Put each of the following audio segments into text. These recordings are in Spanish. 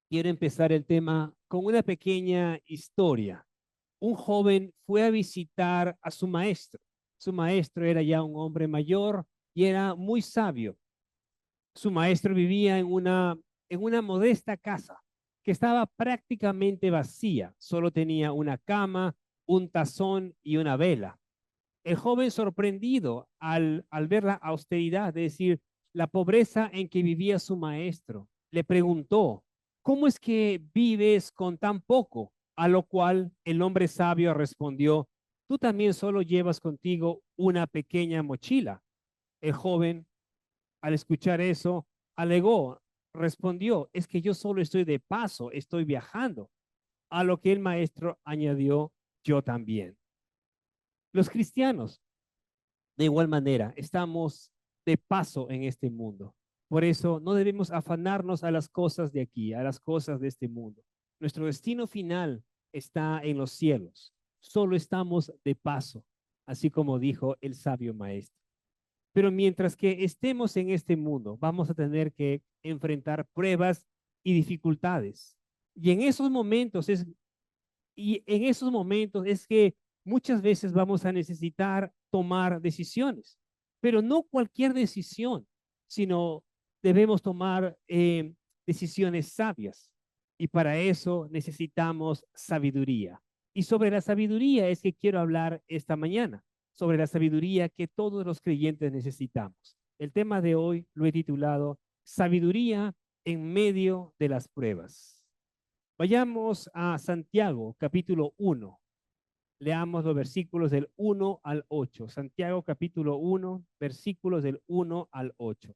Quiero empezar el tema con una pequeña historia. Un joven fue a visitar a su maestro. Su maestro era ya un hombre mayor y era muy sabio. Su maestro vivía en una modesta casa que estaba prácticamente vacía. Solo tenía una cama, un tazón y una vela. El joven sorprendido al ver la austeridad, es decir, la pobreza en que vivía su maestro, le preguntó, ¿cómo es que vives con tan poco? A lo cual el hombre sabio respondió, tú también solo llevas contigo una pequeña mochila. El joven, al escuchar eso, alegó, respondió, es que yo solo estoy de paso, estoy viajando. A lo que el maestro añadió, yo también. Los cristianos de igual manera, estamos de paso en este mundo. Por eso no debemos afanarnos a las cosas de aquí, a las cosas de este mundo. Nuestro destino final está en los cielos. Solo estamos de paso, así como dijo el sabio maestro. Pero mientras que estemos en este mundo, vamos a tener que enfrentar pruebas y dificultades. Y en esos momentos es y en esos momentos es que muchas veces vamos a necesitar tomar decisiones, pero no cualquier decisión, sino debemos tomar decisiones sabias. Y para eso necesitamos sabiduría. Y sobre la sabiduría es que quiero hablar esta mañana, sobre la sabiduría que todos los creyentes necesitamos. El tema de hoy lo he titulado Sabiduría en medio de las pruebas. Vayamos a Santiago, capítulo 1. Leamos los versículos del 1 al 8. Santiago, capítulo 1, versículos del 1 al 8.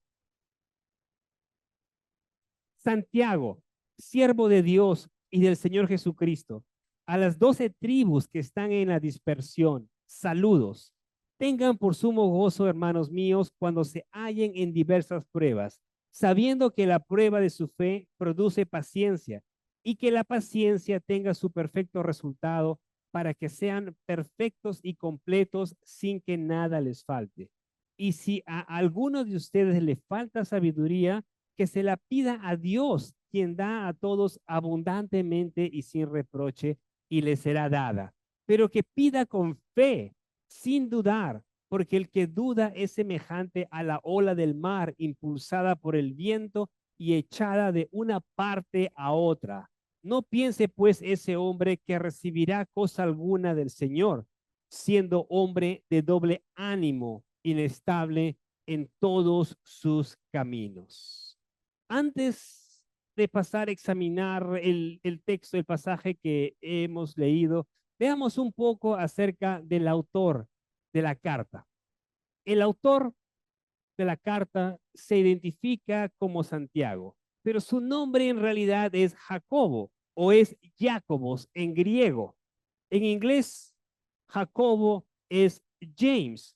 Santiago, siervo de Dios y del Señor Jesucristo, a las 12 tribus que están en la dispersión, saludos. Tengan por sumo gozo, hermanos míos, cuando se hallen en diversas pruebas, sabiendo que la prueba de su fe produce paciencia y que la paciencia tenga su perfecto resultado para que sean perfectos y completos sin que nada les falte. Y si a alguno de ustedes le falta sabiduría, que se la pida a Dios, quien da a todos abundantemente y sin reproche, y le será dada. Pero que pida con fe, sin dudar, porque el que duda es semejante a la ola del mar, impulsada por el viento y echada de una parte a otra. No piense pues ese hombre que recibirá cosa alguna del Señor, siendo hombre de doble ánimo, inestable en todos sus caminos. Antes de pasar a examinar el texto, el pasaje que hemos leído, veamos un poco acerca del autor de la carta. El autor de la carta se identifica como Santiago, pero su nombre en realidad es Jacobo o es Jacobos en griego. En inglés, Jacobo es James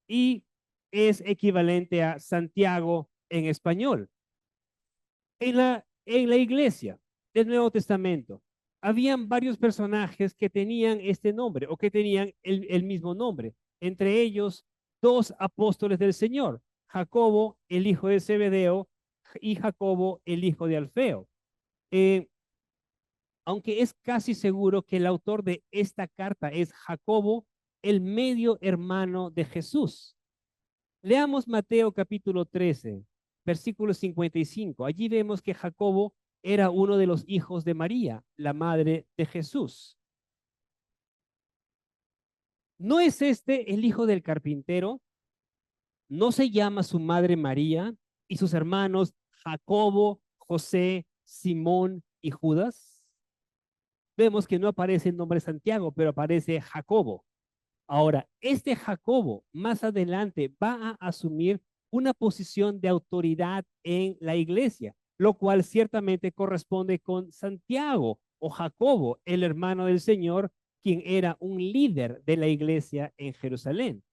y es equivalente a Santiago en español. En la iglesia del Nuevo Testamento, habían varios personajes que tenían este nombre o que tenían el mismo nombre. Entre ellos, dos apóstoles del Señor, Jacobo, el hijo de Zebedeo, y Jacobo, el hijo de Alfeo. Eh, Aunque es casi seguro que el autor de esta carta es Jacobo, el medio hermano de Jesús. Leamos Mateo capítulo 13, versículo 55. Allí vemos que Jacobo era uno de los hijos de María, la madre de Jesús. ¿No es este el hijo del carpintero? ¿No se llama su madre María y sus hermanos Jacobo, José, Simón y Judas? Vemos que no aparece el nombre Santiago, pero aparece Jacobo. Ahora, este Jacobo más adelante va a asumir una posición de autoridad en la iglesia, lo cual ciertamente corresponde con Santiago o Jacobo, el hermano del Señor, quien era un líder de la iglesia en Jerusalén.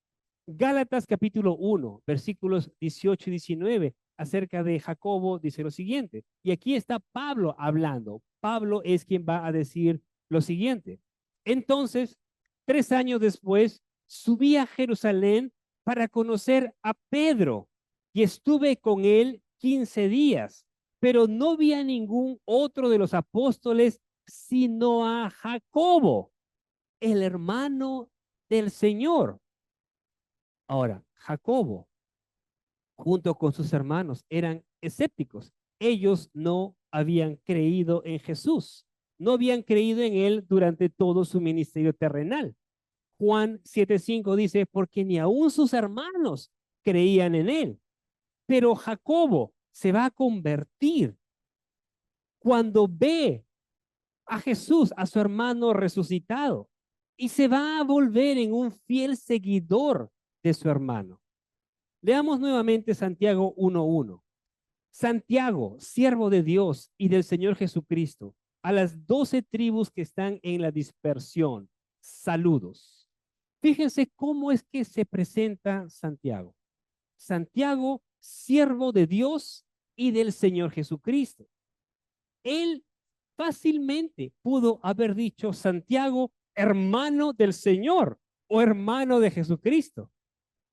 Gálatas capítulo 1, versículos 18 y 19, acerca de Jacobo, dice lo siguiente. Y aquí está Pablo hablando. Pablo es quien va a decir lo siguiente. Entonces, 3 años después, subí a Jerusalén para conocer a Pedro y estuve con él 15 días. pero no vi a ningún otro de los apóstoles sino a Jacobo, el hermano del Señor. Ahora, Jacobo, junto con sus hermanos, eran escépticos. Ellos no habían creído en Jesús, no habían creído en él durante todo su ministerio terrenal. Juan 7:5 dice, porque ni aun sus hermanos creían en él. Pero Jacobo se va a convertir cuando ve a Jesús, a su hermano resucitado, y se va a volver en un fiel seguidor de su hermano. Leamos nuevamente Santiago 1:1. Santiago, siervo de Dios y del Señor Jesucristo, a las 12 tribus que están en la dispersión, saludos. Fíjense cómo es que se presenta Santiago. Santiago, siervo de Dios y del Señor Jesucristo. Él fácilmente pudo haber dicho Santiago, hermano del Señor o hermano de Jesucristo,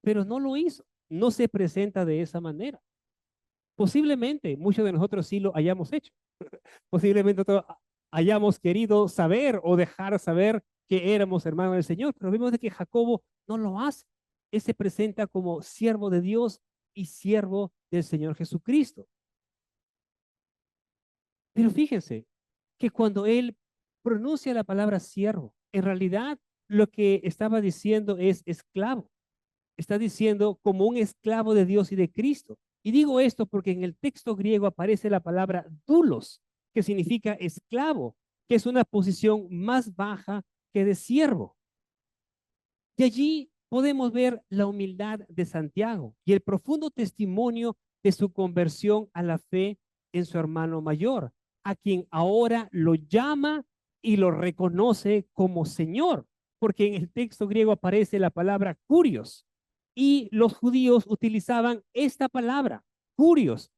pero no lo hizo. No se presenta de esa manera. Posiblemente muchos de nosotros sí lo hayamos hecho. Posiblemente hayamos querido saber o dejar saber que éramos hermanos del Señor, pero vemos de que Jacobo no lo hace. Él se presenta como siervo de Dios y siervo del Señor Jesucristo. Pero fíjense que cuando él pronuncia la palabra siervo, en realidad lo que estaba diciendo es esclavo. Está diciendo como un esclavo de Dios y de Cristo. Y digo esto porque en el texto griego aparece la palabra doulos, que significa esclavo, que es una posición más baja que de siervo. Y allí podemos ver la humildad de Santiago y el profundo testimonio de su conversión a la fe en su hermano mayor, a quien ahora lo llama y lo reconoce como Señor, porque en el texto griego aparece la palabra curios y los judíos utilizaban esta palabra, curios,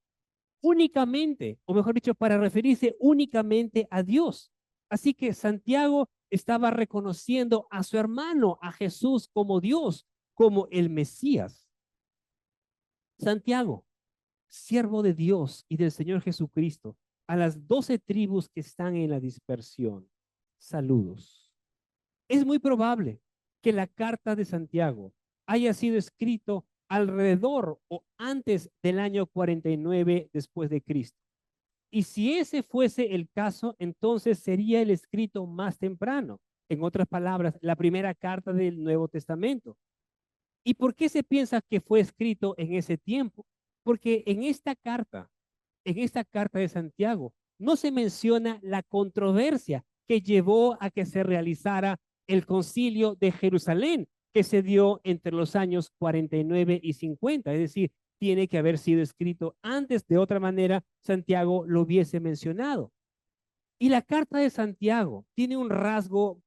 únicamente, o mejor dicho, para referirse únicamente a Dios. Así que Santiago estaba reconociendo a su hermano, a Jesús como Dios, como el Mesías. Santiago, siervo de Dios y del Señor Jesucristo, a las 12 tribus que están en la dispersión, saludos. Es muy probable que la carta de Santiago haya sido escrito alrededor o antes del año 49 después de Cristo. Y si ese fuese el caso, entonces sería el escrito más temprano. En otras palabras, la primera carta del Nuevo Testamento. ¿Y por qué se piensa que fue escrito en ese tiempo? Porque en esta carta de Santiago, no se menciona la controversia que llevó a que se realizara el concilio de Jerusalén, que se dio entre los años 49 y 50, es decir, tiene que haber sido escrito antes, de otra manera Santiago lo hubiese mencionado. Y la carta de Santiago tiene un rasgo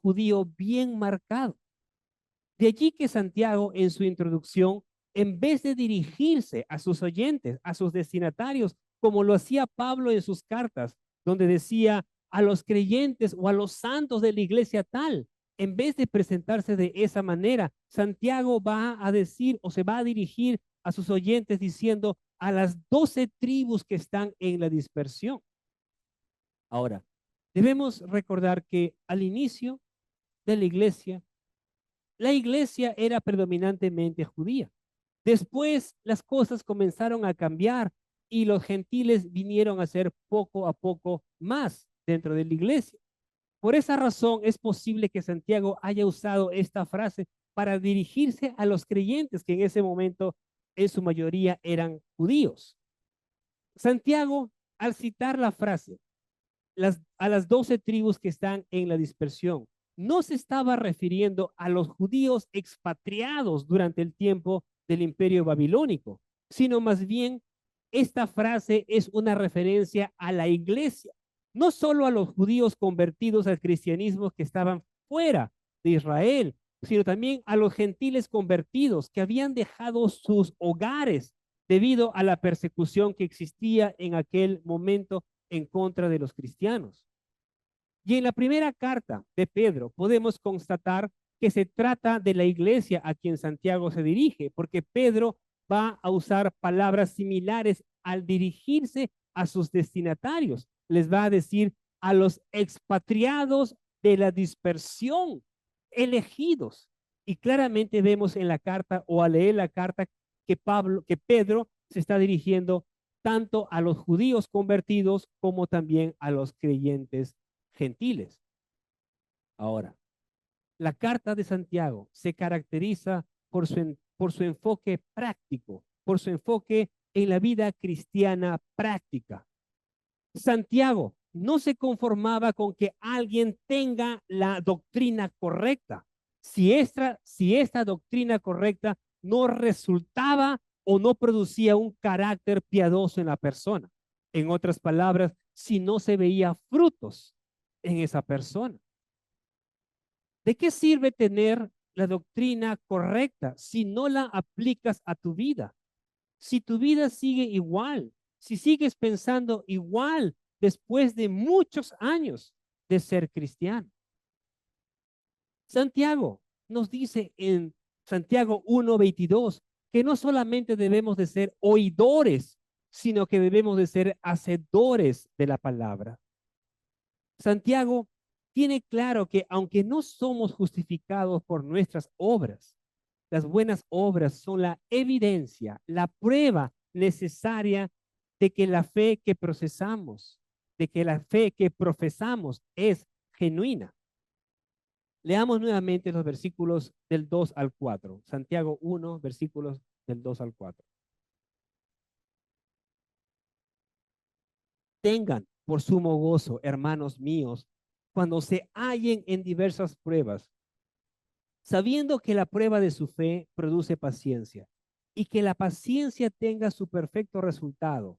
judío bien marcado. De allí que Santiago en su introducción, en vez de dirigirse a sus oyentes, a sus destinatarios, como lo hacía Pablo en sus cartas, donde decía a los creyentes o a los santos de la iglesia tal, en vez de presentarse de esa manera, Santiago va a decir o se va a dirigir a sus oyentes diciendo a las 12 tribus que están en la dispersión. Ahora, debemos recordar que al inicio de la iglesia era predominantemente judía. Después las cosas comenzaron a cambiar y los gentiles vinieron a ser poco a poco más dentro de la iglesia. Por esa razón es posible que Santiago haya usado esta frase para dirigirse a los creyentes que en ese momento en su mayoría eran judíos. Santiago, al citar la frase, a las 12 tribus que están en la dispersión, no se estaba refiriendo a los judíos expatriados durante el tiempo del imperio babilónico, sino más bien esta frase es una referencia a la iglesia, no solo a los judíos convertidos al cristianismo que estaban fuera de Israel, sino también a los gentiles convertidos que habían dejado sus hogares debido a la persecución que existía en aquel momento en contra de los cristianos. Y en la primera carta de Pedro podemos constatar que se trata de la iglesia a quien Santiago se dirige, porque Pedro va a usar palabras similares al dirigirse a sus destinatarios. Les va a decir a los expatriados de la dispersión, elegidos. Y claramente vemos en la carta o al leer la carta que Pedro se está dirigiendo tanto a los judíos convertidos como también a los creyentes gentiles. Ahora, la carta de Santiago se caracteriza por su enfoque práctico, por su enfoque en la vida cristiana práctica. Santiago no se conformaba con que alguien tenga la doctrina correcta. Si esta doctrina correcta no resultaba o no producía un carácter piadoso en la persona. En otras palabras, si no se veía frutos en esa persona. ¿De qué sirve tener la doctrina correcta si no la aplicas a tu vida? Si tu vida sigue igual, si sigues pensando igual después de muchos años de ser cristiano. Santiago nos dice en Santiago 1:22 que no solamente debemos de ser oidores, sino que debemos de ser hacedores de la palabra. Santiago tiene claro que aunque no somos justificados por nuestras obras, las buenas obras son la evidencia, la prueba necesaria de que la fe que procesamos, de que la fe que profesamos es genuina. Leamos nuevamente los versículos del 2 al 4. Santiago 1, versículos del 2 al 4. Tengan por sumo gozo, hermanos míos, cuando se hallen en diversas pruebas, sabiendo que la prueba de su fe produce paciencia y que la paciencia tenga su perfecto resultado,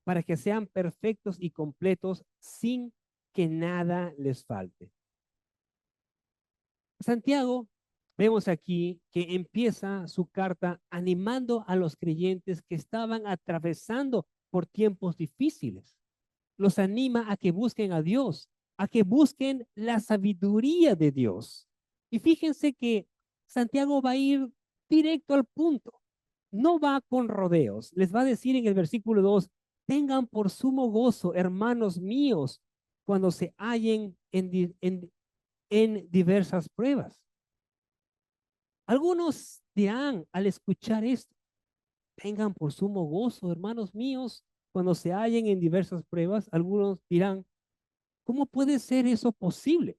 para que sean perfectos y completos sin que nada les falte. Santiago, vemos aquí que empieza su carta animando a los creyentes que estaban atravesando por tiempos difíciles. Los anima a que busquen a Dios, a que busquen la sabiduría de Dios. Y fíjense que Santiago va a ir directo al punto. No va con rodeos. Les va a decir en el versículo 2, tengan por sumo gozo, hermanos míos, cuando se hallen en diversas pruebas. Algunos dirán al escuchar esto, tengan por sumo gozo, hermanos míos, cuando se hallen en diversas pruebas. Algunos dirán, ¿cómo puede ser eso posible?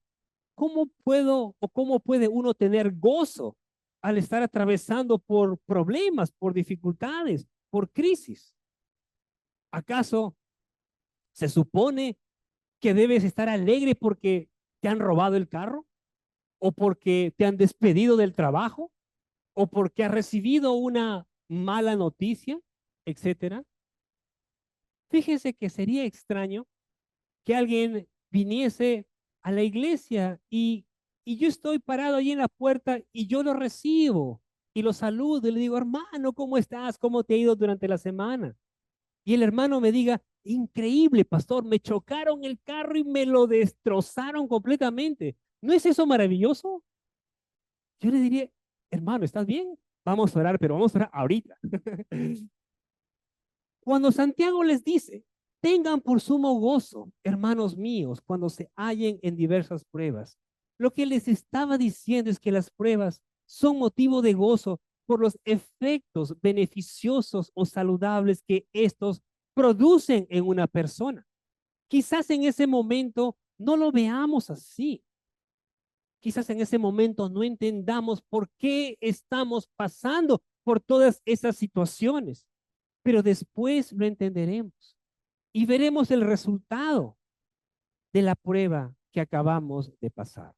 ¿Cómo puedo o cómo puede uno tener gozo al estar atravesando por problemas, por dificultades, por crisis? ¿Acaso se supone que debes estar alegre porque te han robado el carro? ¿O porque te han despedido del trabajo? ¿O porque has recibido una mala noticia, etcétera? Fíjese que sería extraño que alguien viniese a la iglesia y yo estoy parado allí en la puerta y yo lo recibo y lo saludo y le digo, hermano, ¿cómo estás? ¿Cómo te ha ido durante la semana? Y el hermano me diga, increíble, pastor, me chocaron el carro y me lo destrozaron completamente. ¿No es eso maravilloso? Yo le diría, hermano, ¿estás bien? Vamos a orar, pero vamos a orar ahorita. Cuando Santiago les dice, tengan por sumo gozo, hermanos míos, cuando se hallen en diversas pruebas. Lo que les estaba diciendo es que las pruebas son motivo de gozo por los efectos beneficiosos o saludables que estos producen en una persona. Quizás en ese momento no lo veamos así. Quizás en ese momento no entendamos por qué estamos pasando por todas esas situaciones, pero después lo entenderemos y veremos el resultado de la prueba que acabamos de pasar.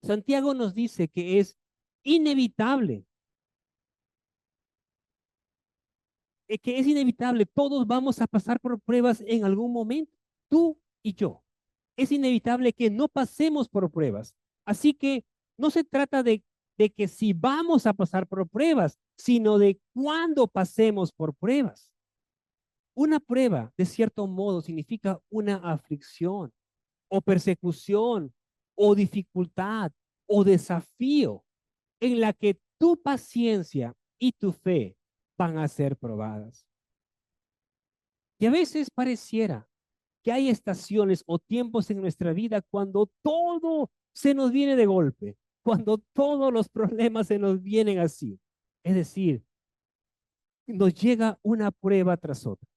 Santiago nos dice que es inevitable, todos vamos a pasar por pruebas en algún momento, tú y yo. Es inevitable que no pasemos por pruebas. Así que no se trata de que si vamos a pasar por pruebas, sino de cuándo pasemos por pruebas. Una prueba, de cierto modo, significa una aflicción o persecución o dificultad o desafío en la que tu paciencia y tu fe van a ser probadas. Y a veces pareciera que hay estaciones o tiempos en nuestra vida cuando todo se nos viene de golpe, cuando todos los problemas se nos vienen así. Es decir, nos llega una prueba tras otra.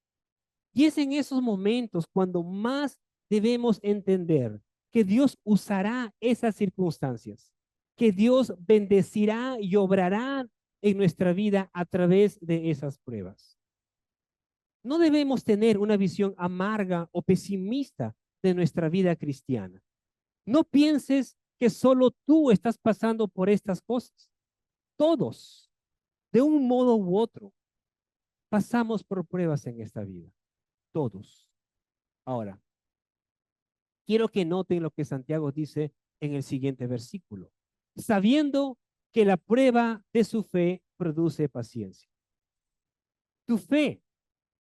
Y es en esos momentos cuando más debemos entender que Dios usará esas circunstancias, que Dios bendecirá y obrará en nuestra vida a través de esas pruebas. No debemos tener una visión amarga o pesimista de nuestra vida cristiana. No pienses que solo tú estás pasando por estas cosas. Todos, de un modo u otro, pasamos por pruebas en esta vida. Todos. Ahora, quiero que noten lo que Santiago dice en el siguiente versículo. Sabiendo que la prueba de su fe produce paciencia. Tu fe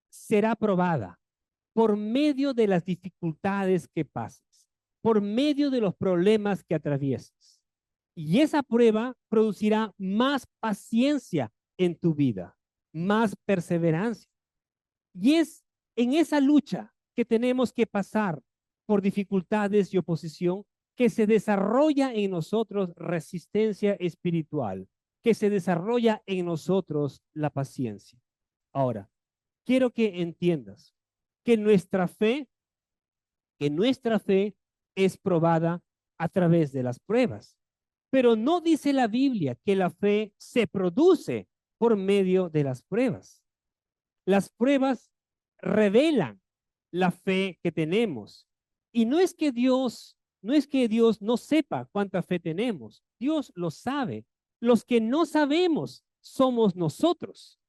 será probada por medio de las dificultades que pases, por medio de los problemas que atravieses. Y esa prueba producirá más paciencia en tu vida, más perseverancia. Y es en esa lucha que tenemos que pasar por dificultades y oposición que se desarrolla en nosotros resistencia espiritual, que se desarrolla en nosotros la paciencia. Ahora, quiero que entiendas que nuestra fe es probada a través de las pruebas. Pero no dice la Biblia que la fe se produce por medio de las pruebas. Las pruebas revelan la fe que tenemos. Y no es que Dios no sepa cuánta fe tenemos. Dios lo sabe. Los que no sabemos somos nosotros.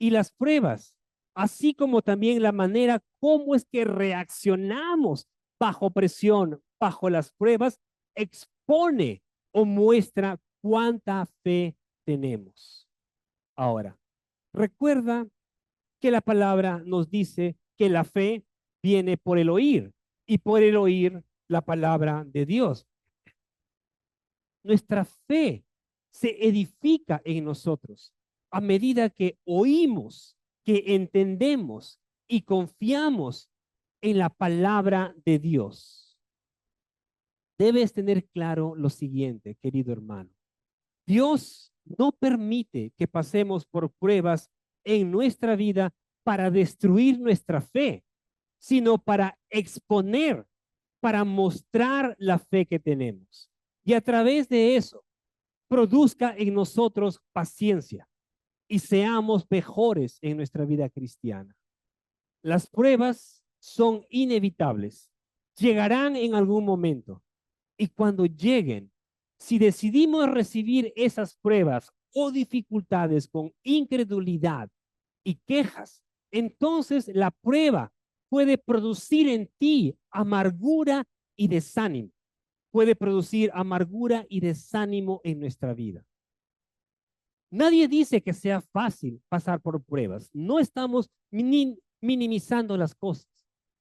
Y las pruebas, así como también la manera cómo es que reaccionamos bajo presión, bajo las pruebas, expone o muestra cuánta fe tenemos. Ahora, recuerda que la palabra nos dice que la fe viene por el oír y por el oír la palabra de Dios. Nuestra fe se edifica en nosotros a medida que oímos, que entendemos y confiamos en la palabra de Dios. Debes tener claro lo siguiente, querido hermano. Dios no permite que pasemos por pruebas en nuestra vida para destruir nuestra fe, sino para exponer, para mostrar la fe que tenemos. Y a través de eso, produzca en nosotros paciencia y seamos mejores en nuestra vida cristiana. Las pruebas son inevitables, llegarán en algún momento y cuando lleguen, si decidimos recibir esas pruebas o dificultades con incredulidad y quejas, entonces la prueba puede producir en ti amargura y desánimo. Puede producir amargura y desánimo en nuestra vida. Nadie dice que sea fácil pasar por pruebas. No estamos minimizando las cosas.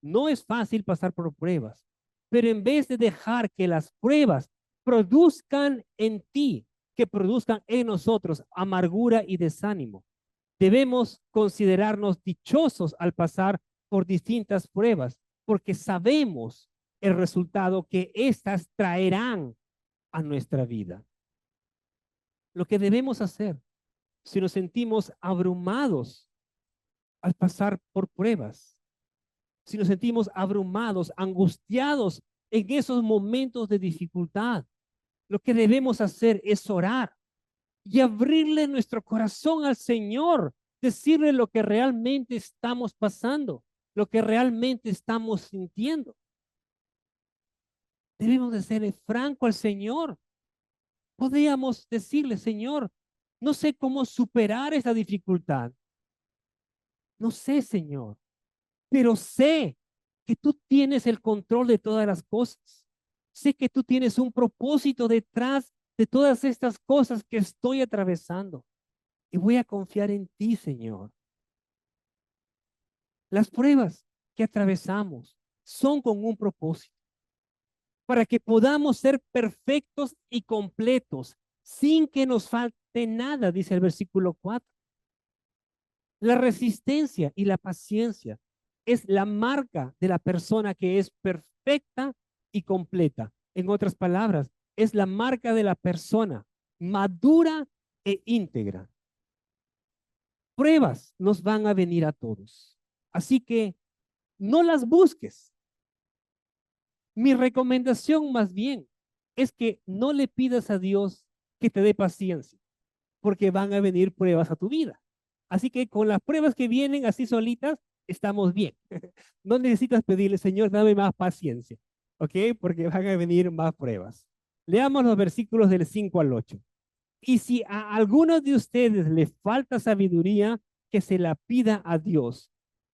No es fácil pasar por pruebas. Pero en vez de dejar que las pruebas produzcan en ti, que produzcan en nosotros amargura y desánimo, debemos considerarnos dichosos al pasar por distintas pruebas, porque sabemos el resultado que éstas traerán a nuestra vida. Lo que debemos hacer si nos sentimos abrumados al pasar por pruebas, si nos sentimos abrumados, angustiados en esos momentos de dificultad, lo que debemos hacer es orar y abrirle nuestro corazón al Señor, decirle lo que realmente estamos pasando, lo que realmente estamos sintiendo. Debemos de serle franco al Señor. Podríamos decirle, Señor, no sé cómo superar esa dificultad. No sé, Señor, pero sé que tú tienes el control de todas las cosas. Sé que tú tienes un propósito detrás de todas estas cosas que estoy atravesando. Y voy a confiar en ti, Señor. Las pruebas que atravesamos son con un propósito, para que podamos ser perfectos y completos, sin que nos falte nada, dice el versículo 4. La resistencia y la paciencia es la marca de la persona que es perfecta y completa. En otras palabras, es la marca de la persona madura e íntegra. Pruebas nos van a venir a todos. Así que no las busques. Mi recomendación más bien es que no le pidas a Dios que te dé paciencia, porque van a venir pruebas a tu vida. Así que con las pruebas que vienen así solitas, estamos bien. No necesitas pedirle, Señor, dame más paciencia, ¿ok? Porque van a venir más pruebas. Leamos los versículos del 5 al 8. Y si a alguno de ustedes le falta sabiduría, que se la pida a Dios,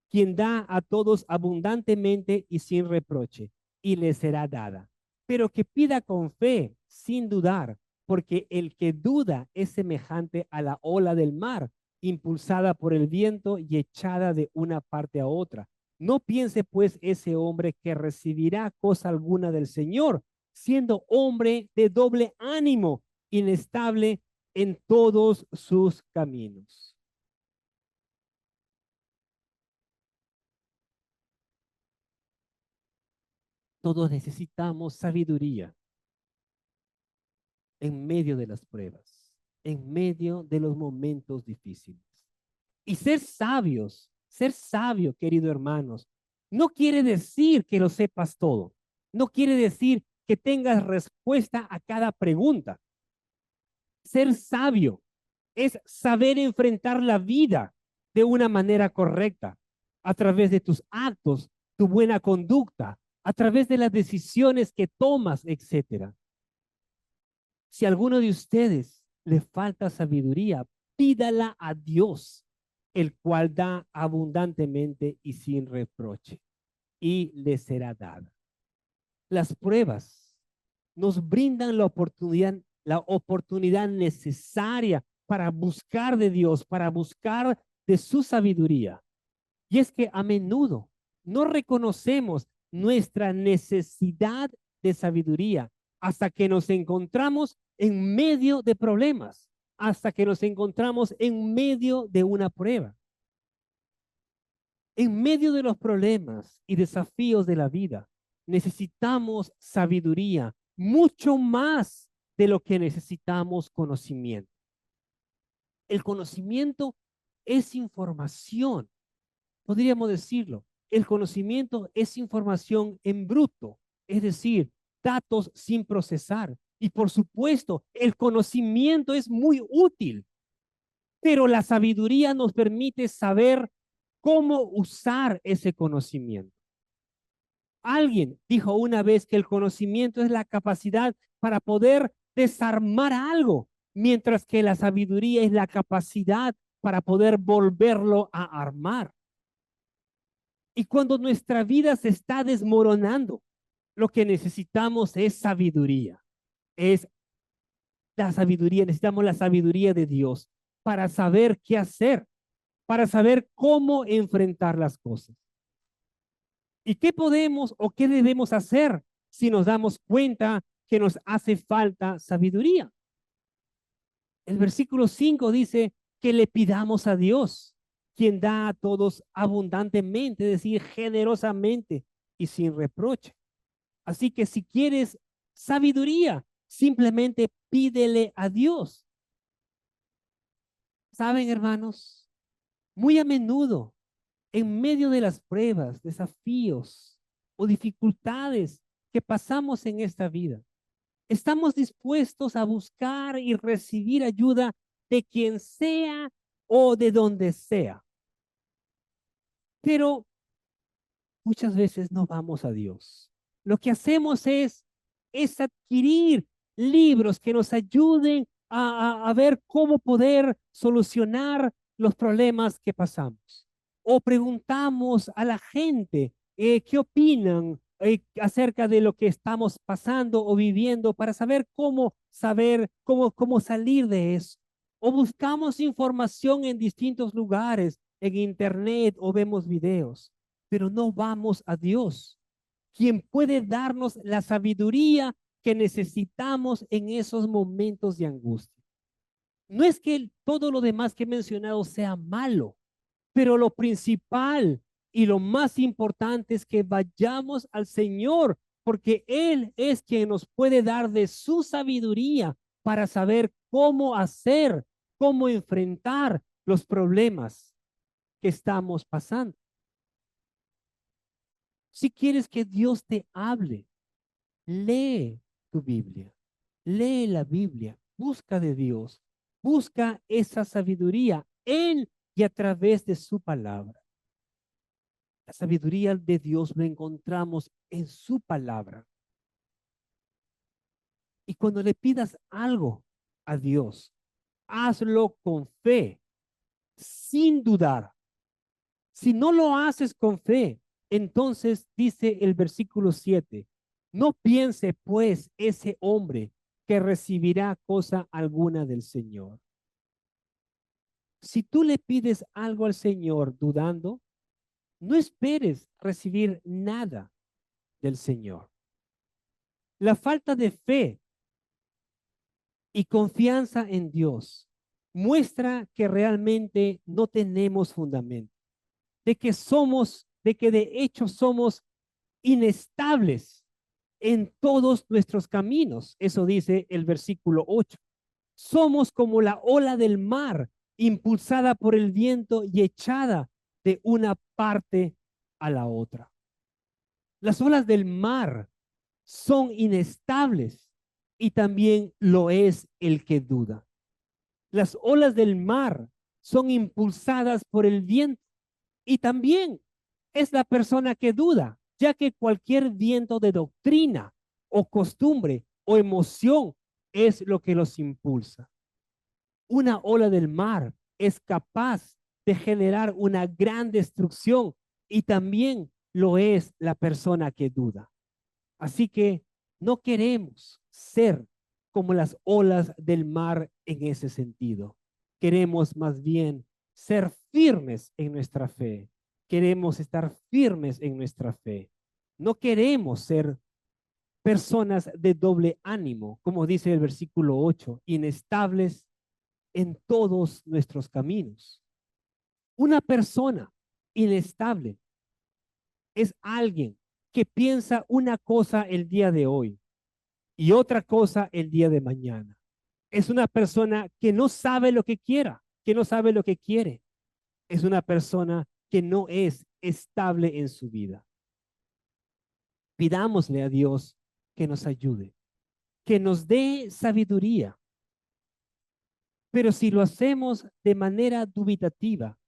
quien da a todos abundantemente y sin reproche, y le será dada. Pero que pida con fe, sin dudar, porque el que duda es semejante a la ola del mar, impulsada por el viento y echada de una parte a otra. No piense pues ese hombre que recibirá cosa alguna del Señor, siendo hombre de doble ánimo, inestable en todos sus caminos. Todos necesitamos sabiduría en medio de las pruebas, en medio de los momentos difíciles. Y ser sabio, querido hermanos, no quiere decir que lo sepas todo. No quiere decir que tengas respuesta a cada pregunta. Ser sabio es saber enfrentar la vida de una manera correcta, a través de tus actos, tu buena conducta, a través de las decisiones que tomas, etcétera. Si a alguno de ustedes le falta sabiduría, pídala a Dios, el cual da abundantemente y sin reproche, y le será dada. Las pruebas nos brindan la oportunidad necesaria para buscar de Dios, para buscar de su sabiduría. Y es que a menudo no reconocemos nuestra necesidad de sabiduría hasta que nos encontramos en medio de problemas, hasta que nos encontramos en medio de una prueba. En medio de los problemas y desafíos de la vida, necesitamos sabiduría, mucho más de lo que necesitamos conocimiento. El conocimiento es información, podríamos decirlo. El conocimiento es información en bruto, es decir, datos sin procesar. Y por supuesto, el conocimiento es muy útil, pero la sabiduría nos permite saber cómo usar ese conocimiento. Alguien dijo una vez que el conocimiento es la capacidad para poder desarmar algo, mientras que la sabiduría es la capacidad para poder volverlo a armar. Y cuando nuestra vida se está desmoronando, lo que necesitamos es sabiduría. Es la sabiduría, necesitamos la sabiduría de Dios para saber qué hacer, para saber cómo enfrentar las cosas. ¿Y qué podemos o qué debemos hacer si nos damos cuenta que nos hace falta sabiduría? El versículo 5 dice que le pidamos a Dios, quien da a todos abundantemente, es decir, generosamente y sin reproche. Así que si quieres sabiduría, simplemente pídele a Dios. ¿Saben, hermanos? Muy a menudo, en medio de las pruebas, desafíos o dificultades que pasamos en esta vida, estamos dispuestos a buscar y recibir ayuda de quien sea o de donde sea. Pero muchas veces no vamos a Dios. Lo que hacemos es adquirir libros que nos ayuden a ver cómo poder solucionar los problemas que pasamos. O preguntamos a la gente qué opinan acerca de lo que estamos pasando o viviendo para saber cómo salir de eso. O buscamos información en distintos lugares, en internet o vemos videos, pero no vamos a Dios, quien puede darnos la sabiduría que necesitamos en esos momentos de angustia. No es que todo lo demás que he mencionado sea malo, Pero lo principal y lo más importante es que vayamos al Señor, porque Él es quien nos puede dar de su sabiduría para saber cómo hacer, cómo enfrentar los problemas que estamos pasando. Si quieres que Dios te hable, lee tu Biblia, lee la Biblia, busca de Dios, busca esa sabiduría en y a través de su palabra. La sabiduría de Dios la encontramos en su palabra. Y cuando le pidas algo a Dios, hazlo con fe, sin dudar. Si no lo haces con fe, entonces dice el versículo 7, no piense pues ese hombre que recibirá cosa alguna del Señor. Si tú le pides algo al Señor dudando, no esperes recibir nada del Señor. La falta de fe y confianza en Dios muestra que realmente no tenemos fundamento, de que de hecho somos inestables en todos nuestros caminos. Eso dice el versículo 8. Somos como la ola del mar, impulsada por el viento y echada de una parte a la otra. Las olas del mar son inestables y también lo es el que duda. Las olas del mar son impulsadas por el viento y también es la persona que duda, ya que cualquier viento de doctrina o costumbre o emoción es lo que los impulsa. Una ola del mar es capaz de generar una gran destrucción y también lo es la persona que duda. Así que no queremos ser como las olas del mar en ese sentido. Queremos más bien ser firmes en nuestra fe. Queremos estar firmes en nuestra fe. No queremos ser personas de doble ánimo, como dice el versículo 8, inestables en todos nuestros caminos. Una persona inestable es alguien que piensa una cosa el día de hoy y otra cosa el día de mañana. Es una persona que no sabe lo que quiera, que no sabe lo que quiere. Es una persona que no es estable en su vida. Pidámosle a Dios que nos ayude, que nos dé sabiduría. Pero si lo hacemos de manera dubitativa,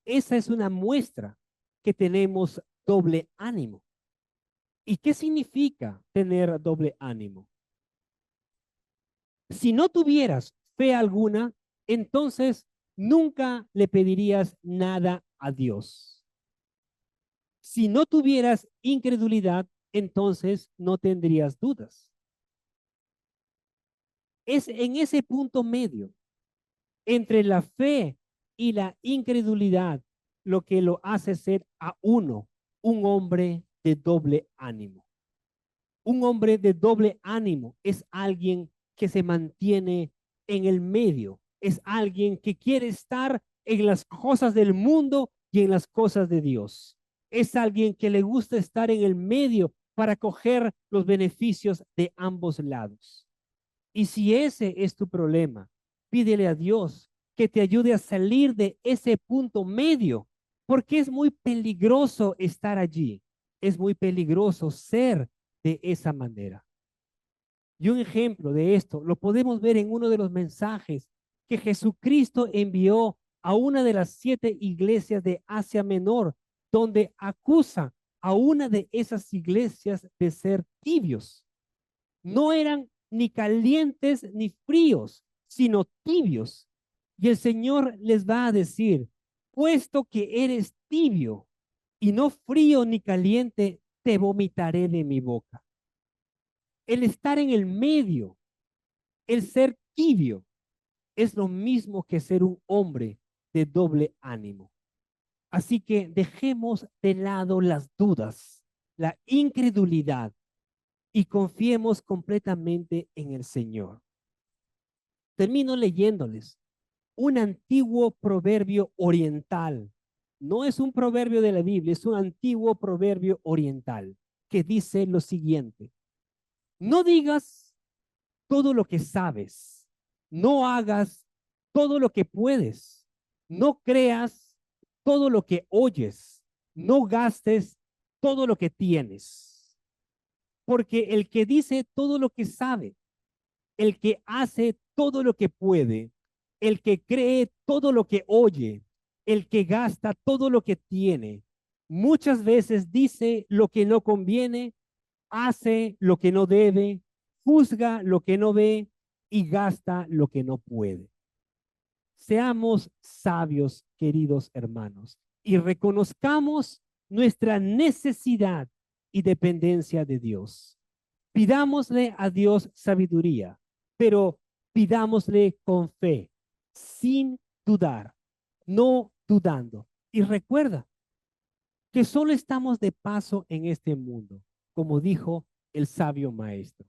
esa es una muestra que tenemos doble ánimo. ¿Y qué significa tener doble ánimo? Si no tuvieras fe alguna, entonces nunca le pedirías nada a Dios. Si no tuvieras incredulidad, entonces no tendrías dudas. Es en ese punto medio entre la fe y la incredulidad lo que lo hace ser a uno un hombre de doble ánimo. Un hombre de doble ánimo es alguien que se mantiene en el medio, es alguien que quiere estar en las cosas del mundo y en las cosas de Dios. Es alguien que le gusta estar en el medio para coger los beneficios de ambos lados. Y si ese es tu problema, pídele a Dios que te ayude a salir de ese punto medio, porque es muy peligroso estar allí. Es muy peligroso ser de esa manera. Y un ejemplo de esto lo podemos ver en uno de los mensajes que Jesucristo envió a una de las 7 iglesias de Asia Menor, donde acusa a una de esas iglesias de ser tibios. No eran ni calientes ni fríos, sino tibios. Y el Señor les va a decir, puesto que eres tibio y no frío ni caliente, te vomitaré de mi boca. El estar en el medio, el ser tibio, es lo mismo que ser un hombre de doble ánimo. Así que dejemos de lado las dudas, la incredulidad y confiemos completamente en el Señor. Termino leyéndoles un antiguo proverbio oriental No es un proverbio de la Biblia, es un antiguo proverbio oriental que dice lo siguiente: no digas todo lo que sabes, no hagas todo lo que puedes, no creas todo lo que oyes, no gastes todo lo que tienes, porque el que dice todo lo que sabe, el que hace todo lo que puede, el que cree todo lo que oye, el que gasta todo lo que tiene, muchas veces dice lo que no conviene, hace lo que no debe, juzga lo que no ve y gasta lo que no puede. Seamos sabios, queridos hermanos, y reconozcamos nuestra necesidad y dependencia de Dios. Pidámosle a Dios sabiduría, pero pidámosle con fe, sin dudar, no dudando. Y recuerda que solo estamos de paso en este mundo, como dijo el sabio maestro.